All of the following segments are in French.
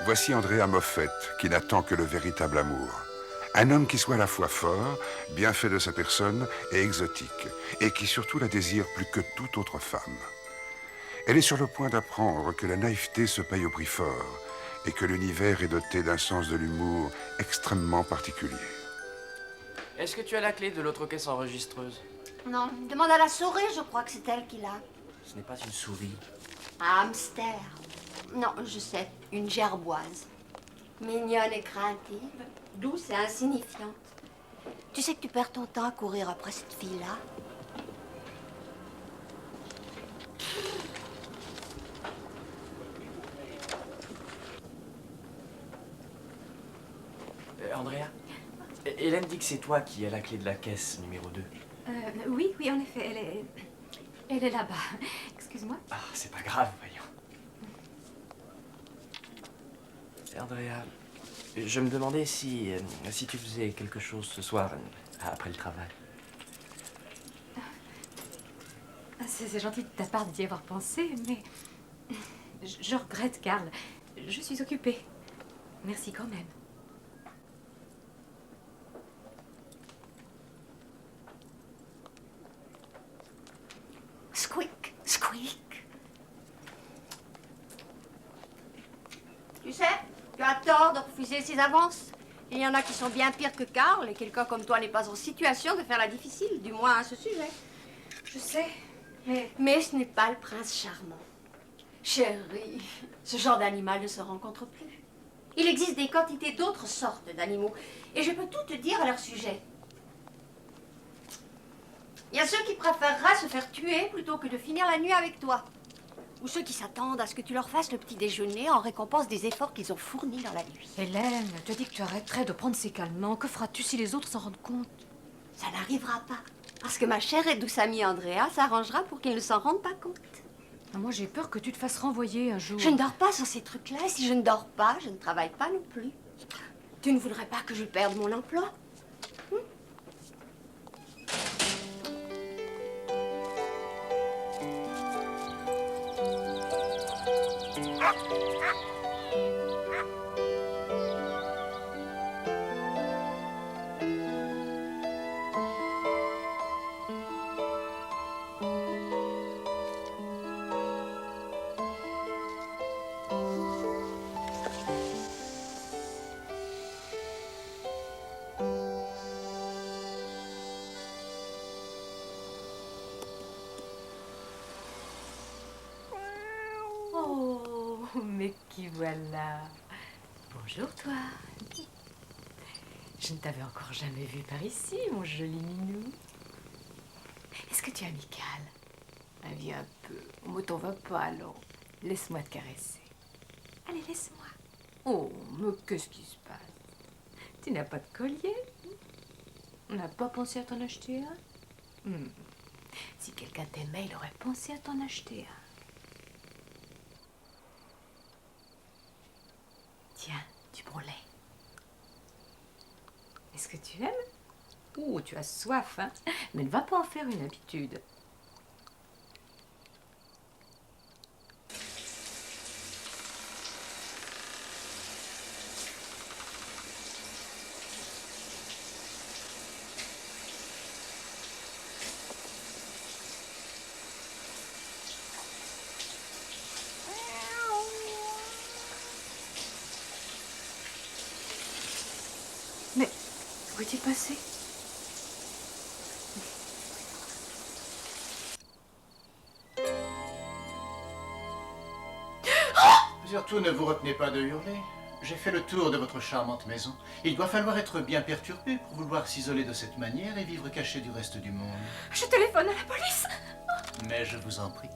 Voici Andrea Moffett, qui n'attend que le véritable amour. Un homme qui soit à la fois fort, bien fait de sa personne et exotique, et qui surtout la désire plus que toute autre femme. Elle est sur le point d'apprendre que la naïveté se paye au prix fort, et que l'univers est doté d'un sens de l'humour extrêmement particulier. Est-ce que tu as la clé de l'autre caisse enregistreuse? Non, demande à la souris, je crois que c'est elle qui l'a. Ce n'est pas une souris. Un hamster. Non, je sais, une gerboise. Mignonne et craintive, douce et insignifiante. Tu sais que tu perds ton temps à courir après cette fille-là? Andrea, Hélène dit que c'est toi qui as la clé de la caisse numéro 2. Oui, oui, en effet, elle est là-bas. Excuse-moi. Ah, c'est pas grave, voyons. Andrea, je me demandais si tu faisais quelque chose ce soir, après le travail. C'est gentil de ta part d'y avoir pensé, mais je regrette, Karl. Je suis occupée. Merci quand même. Squeak, squeak. Tu sais, tu as tort de refuser ces avances. Il y en a qui sont bien pires que Karl, et quelqu'un comme toi n'est pas en situation de faire la difficile, du moins à ce sujet. Je sais, Mais ce n'est pas le prince charmant. Chérie, ce genre d'animal ne se rencontre plus. Il existe des quantités d'autres sortes d'animaux, et je peux tout te dire à leur sujet. Il y a ceux qui préféreraient se faire tuer plutôt que de finir la nuit avec toi. Ou ceux qui s'attendent à ce que tu leur fasses le petit déjeuner en récompense des efforts qu'ils ont fournis dans la nuit. Hélène, tu as dit que tu arrêterais de prendre ces calmants. Que feras-tu si les autres s'en rendent compte? Ça n'arrivera pas. Parce que ma chère et douce amie Andrea s'arrangera pour qu'ils ne s'en rendent pas compte. Moi, j'ai peur que tu te fasses renvoyer un jour. Je ne dors pas sans ces trucs-là. Et si je ne dors pas, je ne travaille pas non plus. Tu ne voudrais pas que je perde mon emploi? Oh, mais qui voilà. Bonjour, toi. Je ne t'avais encore jamais vu par ici, mon joli minou. Est-ce que tu es amical? Viens un peu. On t'en va pas, alors. Laisse-moi te caresser. Allez, laisse-moi. Oh, mais qu'est-ce qui se passe? Tu n'as pas de collier? On n'a pas pensé à t'en acheter un? Si quelqu'un t'aimait, il aurait pensé à t'en acheter un. Tiens, du bon lait. Est-ce que tu aimes? Oh, tu as soif, hein? Mais ne va pas en faire une habitude. Mais où est-il passé? Surtout ne vous retenez pas de hurler. J'ai fait le tour de votre charmante maison. Il doit falloir être bien perturbé pour vouloir s'isoler de cette manière et vivre caché du reste du monde. Je téléphone à la police. Mais je vous en prie.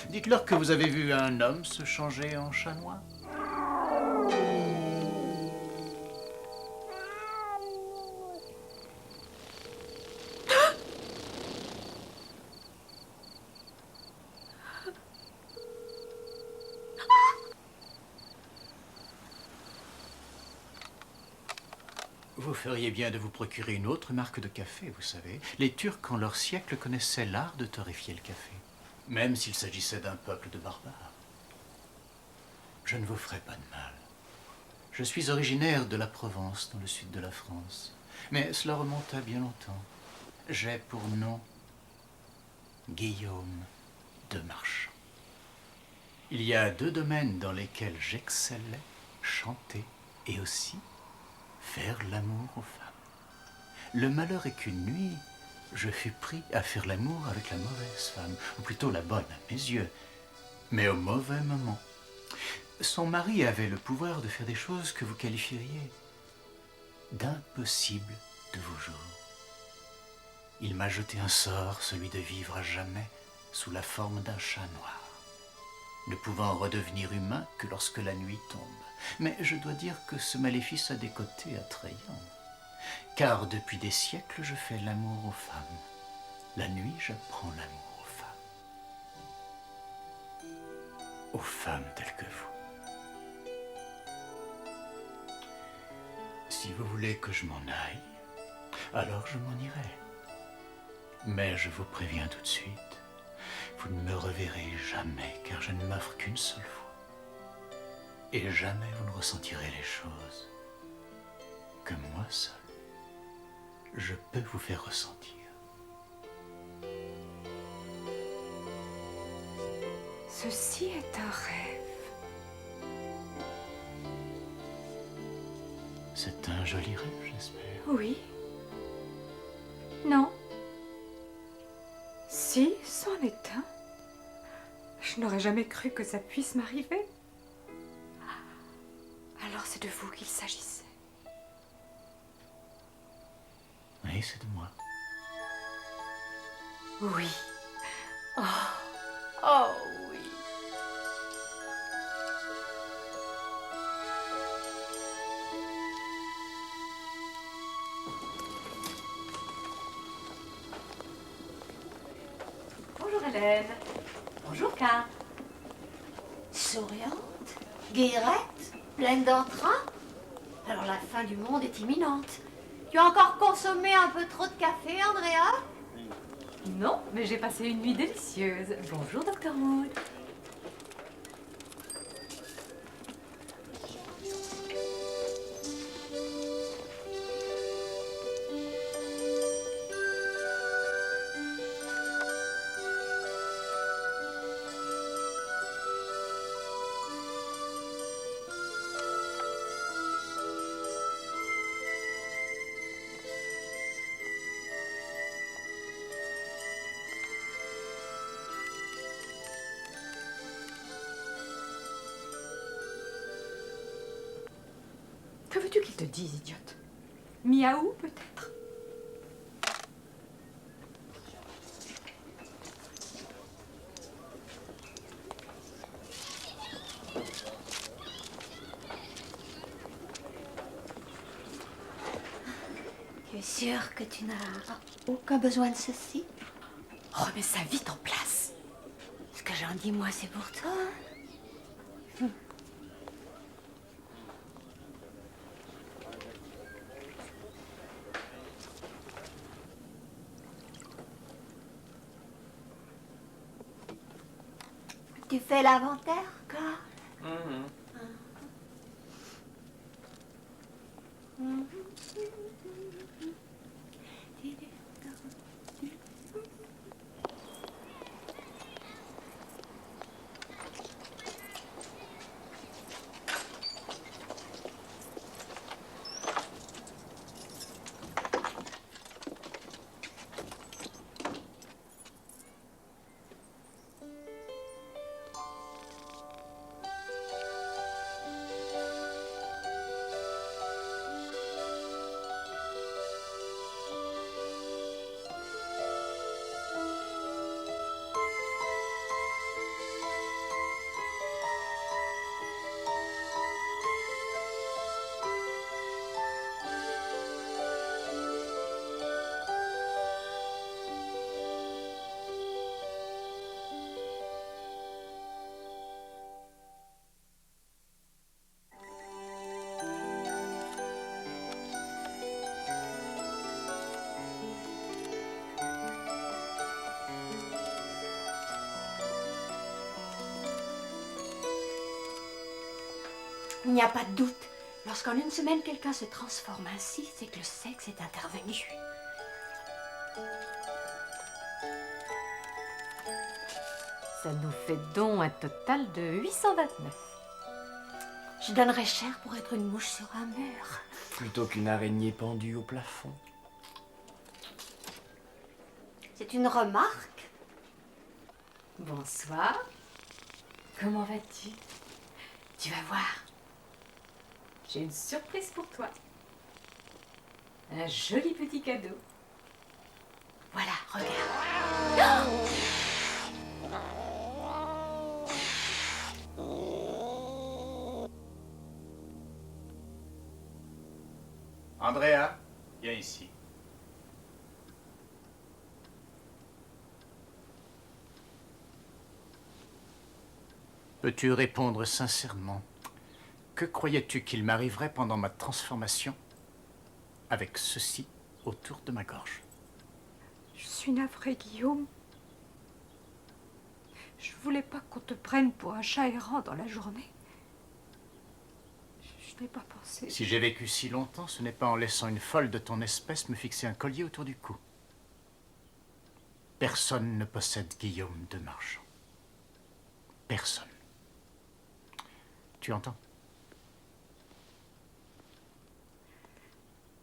Dites-leur que vous avez vu un homme se changer en chat noir. Vous feriez bien de vous procurer une autre marque de café, vous savez. Les Turcs, en leur siècle, connaissaient l'art de torréfier le café, même s'il s'agissait d'un peuple de barbares. je ne vous ferai pas de mal. Je suis originaire de la Provence, dans le sud de la France. Mais cela remonte à bien longtemps. J'ai pour nom Guillaume de Marchand. Il y a 2 domaines dans lesquels j'excellais, chanter et aussi faire l'amour aux femmes. Le malheur est qu'une nuit, je fus pris à faire l'amour avec la mauvaise femme, ou plutôt la bonne à mes yeux, mais au mauvais moment. Son mari avait le pouvoir de faire des choses que vous qualifieriez d'impossibles de vos jours. Il m'a jeté un sort, celui de vivre à jamais sous la forme d'un chat noir, ne pouvant redevenir humain que lorsque la nuit tombe. Mais je dois dire que ce maléfice a des côtés attrayants, car depuis des siècles je fais l'amour aux femmes. La nuit, j'apprends l'amour aux femmes telles que vous. Si vous voulez que je m'en aille, alors je m'en irai. Mais je vous préviens tout de suite, vous ne me reverrez jamais, car je ne m'offre qu'une seule fois. Et jamais vous ne ressentirez les choses que moi seul, je peux vous faire ressentir. Ceci est un rêve. C'est un joli rêve, j'espère. Oui. Non. Si, c'en est un. Je n'aurais jamais cru que ça puisse m'arriver. Alors c'est de vous qu'il s'agissait. Oui, c'est de moi. Oui. Oh, oh oui. Bonjour Hélène. Bonjour Karl. Souriante, guillerette, pleine d'entrain. Alors la fin du monde est imminente. Tu as encore consommé un peu trop de café, Andrea? Non, mais j'ai passé une nuit délicieuse. Bonjour Dr Wood. Que veux-tu qu'il te dise, idiote? Miaou, peut-être? Tu es sûre que tu n'as aucun besoin de ceci? Remets ça vite en place. Ce que j'en dis, moi, c'est pour toi. Tu fais l'inventaire, Carl? Il n'y a pas de doute. Lorsqu'en une semaine, quelqu'un se transforme ainsi, c'est que le sexe est intervenu. Ça nous fait donc un total de 829. Je donnerais cher pour être une mouche sur un mur. Plutôt qu'une araignée pendue au plafond. C'est une remarque. Bonsoir. Comment vas-tu? Tu vas voir. J'ai une surprise pour toi. Un joli petit cadeau. Voilà, regarde. Andrea, viens ici. Peux-tu répondre sincèrement? Que croyais-tu qu'il m'arriverait pendant ma transformation avec ceci autour de ma gorge? Je suis navrée, Guillaume. Je voulais pas qu'on te prenne pour un chat errant dans la journée. Je n'ai pas pensé. Si j'ai vécu si longtemps, ce n'est pas en laissant une folle de ton espèce me fixer un collier autour du cou. Personne ne possède Guillaume de Marchand. Personne. Tu entends?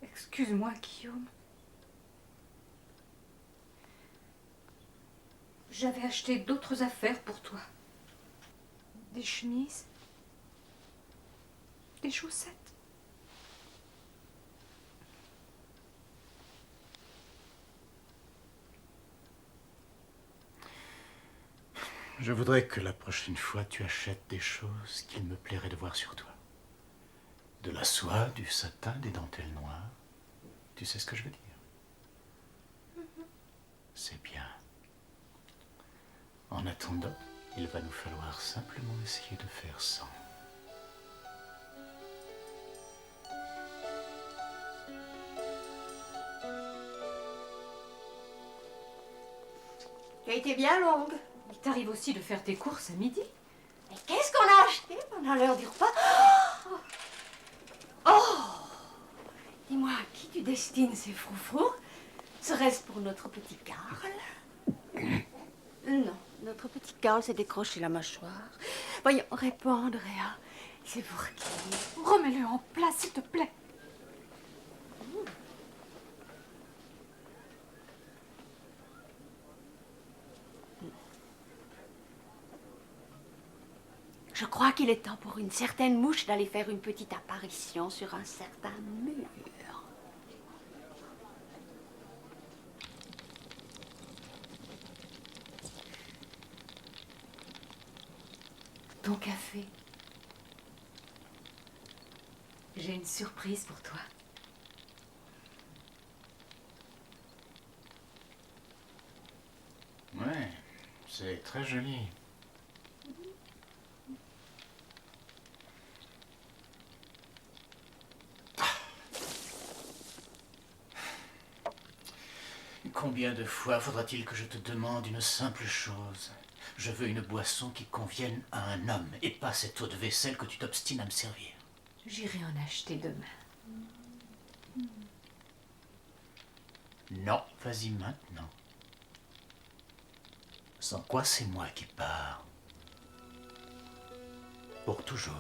Excuse-moi, Guillaume. J'avais acheté d'autres affaires pour toi. Des chemises. Des chaussettes. Je voudrais que la prochaine fois tu achètes des choses qu'il me plairait de voir sur toi. De la soie, du satin, des dentelles noires. Tu sais ce que je veux dire? C'est bien. En attendant, il va nous falloir simplement essayer de faire sans. Tu as été bien longue. Il t'arrive aussi de faire tes courses à midi? Mais qu'est-ce qu'on a acheté pendant l'heure du repas? Oh! Dis-moi, à qui tu destines ces froufrous? Serait-ce pour notre petit Karl? Non, notre petit Karl s'est décroché la mâchoire. Voyons, réponds, Andrea. C'est pour qui? Remets-le en place, s'il te plaît. Je crois qu'il est temps pour une certaine mouche d'aller faire une petite apparition sur un certain mur. Ton café. J'ai une surprise pour toi. Ouais, c'est très joli. Combien de fois faudra-t-il que je te demande une simple chose? Je veux une boisson qui convienne à un homme, et pas cette eau de vaisselle que tu t'obstines à me servir. J'irai en acheter demain. Non, vas-y maintenant. Sans quoi c'est moi qui pars. Pour toujours.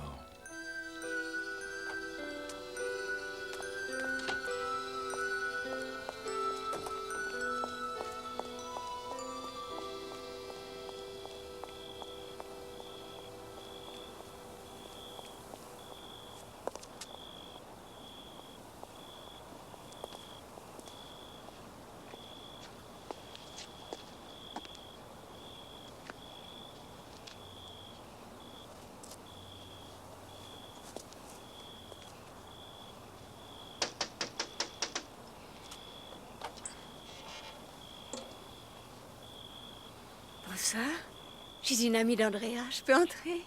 Bonsoir, je suis une amie d'Andrea, je peux entrer?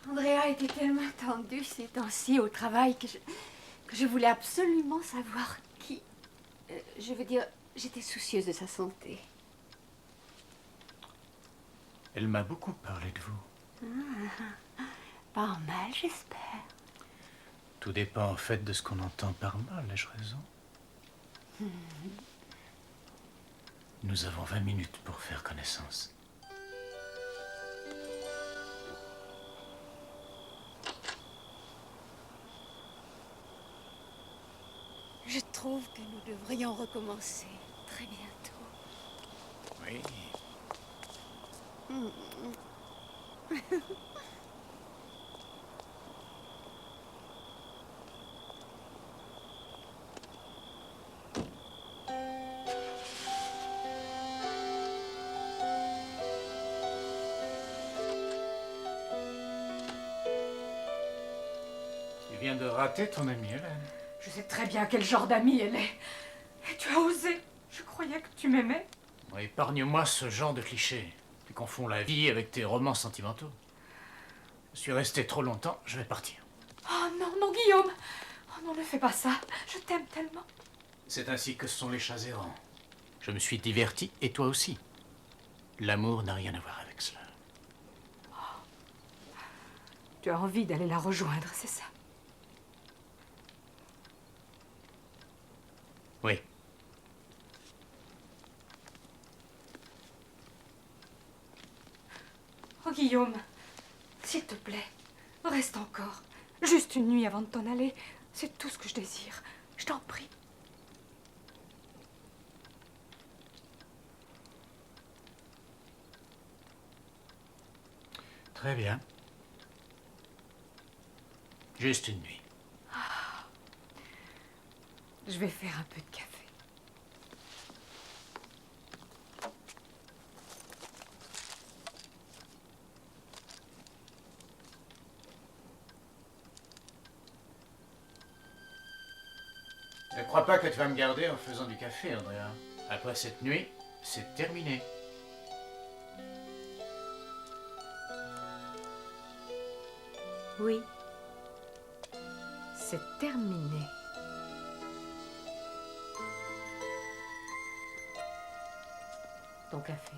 Andrea était tellement tendue ces temps-ci au travail que je voulais absolument savoir qui... je veux dire, j'étais soucieuse de sa santé. Elle m'a beaucoup parlé de vous. Pas mal, j'espère. Tout dépend en fait de ce qu'on entend par mal, ai-je raison? Nous avons 20 minutes pour faire connaissance. Je trouve que nous devrions recommencer très bientôt. Oui. Tu viens de rater ton amie, Hélène. Je sais très bien quel genre d'amie elle est. Et tu as osé. Je croyais que tu m'aimais. Épargne-moi ce genre de cliché. Tu confonds la vie avec tes romans sentimentaux. Je suis resté trop longtemps, je vais partir. Oh non, non, Guillaume. Oh non, ne fais pas ça. Je t'aime tellement. C'est ainsi que sont les chats errants. Je me suis diverti, et toi aussi. L'amour n'a rien à voir avec cela. Tu as envie d'aller la rejoindre, c'est ça? Oui. Oh, Guillaume, s'il te plaît, reste encore. Juste une nuit avant de t'en aller. C'est tout ce que je désire. Je t'en prie. Très bien. Juste une nuit. Je vais faire un peu de café. Ne crois pas que tu vas me garder en faisant du café, Andrea. Après cette nuit, c'est terminé. Oui. C'est terminé. Ton café.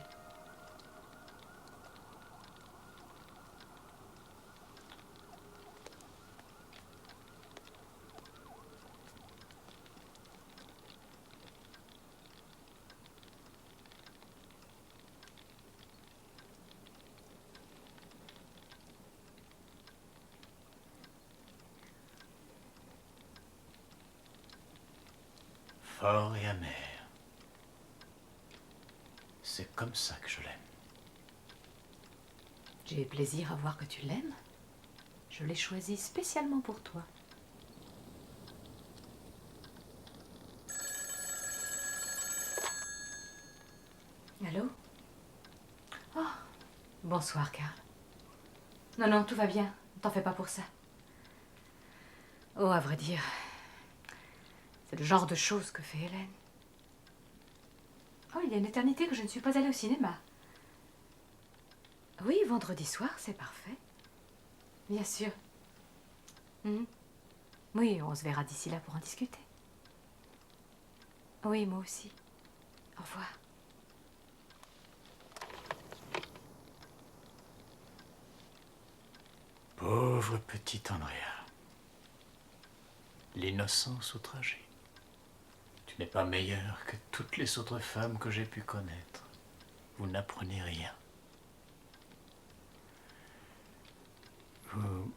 Fort et amer. C'est comme ça que je l'aime. J'ai plaisir à voir que tu l'aimes. Je l'ai choisi spécialement pour toi. Allô? Oh, bonsoir, Karl. Non, non, tout va bien. T'en fais pas pour ça. Oh, à vrai dire, c'est le genre de choses que fait Hélène. Oh, il y a une éternité que je ne suis pas allée au cinéma. Oui, vendredi soir, c'est parfait. Bien sûr. Mhm. Oui, on se verra d'ici là pour en discuter. Oui, moi aussi. Au revoir. Pauvre petite Andrea. L'innocence outragée. Tu n'es pas meilleure que toutes les autres femmes que j'ai pu connaître. Vous n'apprenez rien. Vous...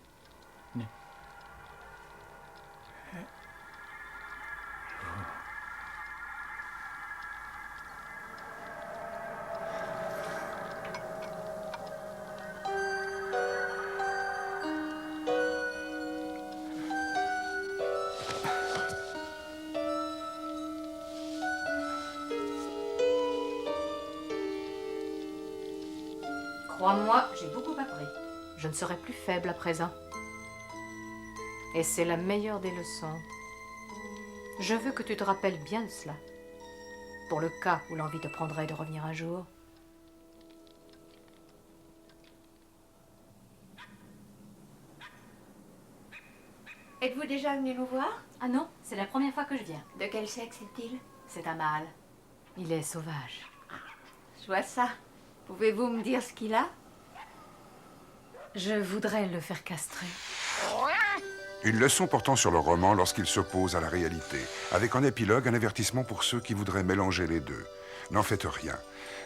Crois-moi, j'ai beaucoup appris. Je ne serai plus faible à présent. Et c'est la meilleure des leçons. Je veux que tu te rappelles bien de cela. Pour le cas où l'envie te prendrait de revenir un jour. Êtes-vous déjà venu nous voir? Ah non, c'est la première fois que je viens. De quel sexe est-il? C'est un mâle. Il est sauvage. Je vois ça. Pouvez-vous me dire ce qu'il a? Je voudrais le faire castrer. Une leçon portant sur le roman lorsqu'il s'oppose à la réalité, avec en épilogue un avertissement pour ceux qui voudraient mélanger les deux. N'en faites rien,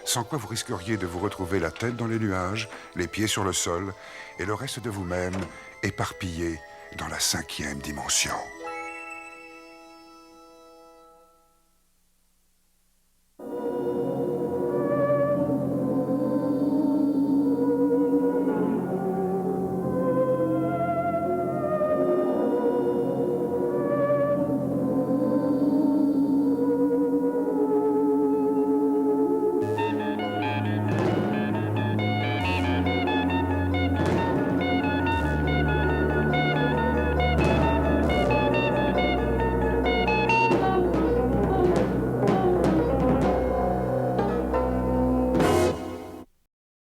sans quoi vous risqueriez de vous retrouver la tête dans les nuages, les pieds sur le sol, et le reste de vous-même éparpillé dans la 5e dimension.